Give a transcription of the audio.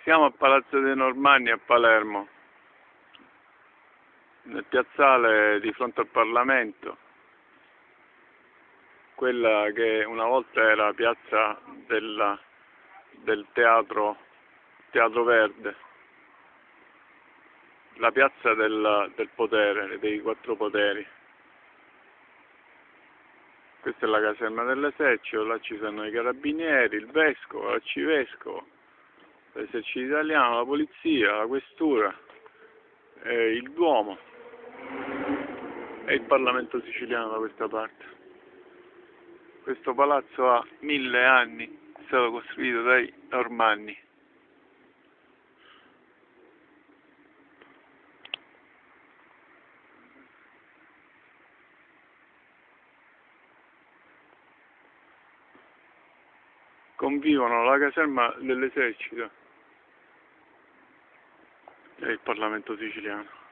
Siamo a Palazzo dei Normanni a Palermo, nel piazzale di fronte al Parlamento, quella che una volta era piazza del Teatro Verde, la piazza del potere, dei quattro poteri. Questa è la caserma dell'esercito, là ci sono i carabinieri, il vescovo, l'arcivescovo, l'esercito italiano, la polizia, la questura, il Duomo e il Parlamento siciliano da questa parte. Questo palazzo ha 1000 anni, è stato costruito dai Normanni. Convivono la caserma dell'esercito e il Parlamento siciliano.